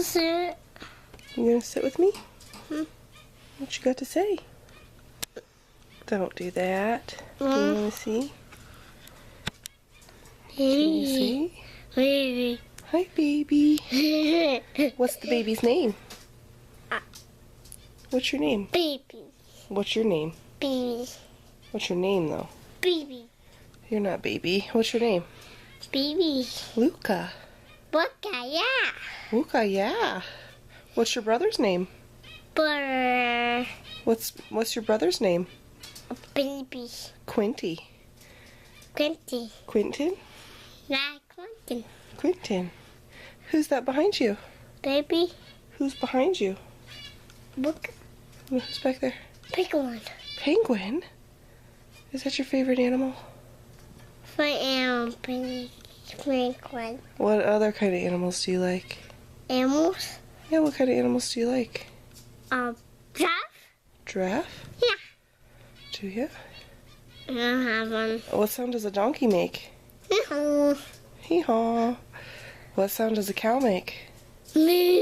sit. You gonna sit with me? Hmm. What you got to say? Don't do that. You wanna see? Can you see? Baby. Hi, baby. What's the baby's name? What's your name? Baby. What's your name? Baby. What's your name, though? Baby. You're not baby. What's your name? Baby. Luca. Buckeye, yeah. Luca, yeah. What's your brother's name? Butter. What's your brother's name? Baby. Quinty. Quinty. Quinton? Not Quentin. Quinton. Who's that behind you? Baby. Who's behind you? Book. Who's back there? Pick one. Penguin? Is that your favorite animal? Penguin. What other kind of animals do you like? Animals. Yeah, what kind of animals do you like? Giraffe? Giraffe? Yeah. Do you? I don't have one. What sound does a donkey make? No. Hee-haw. What sound does a cow make? Me.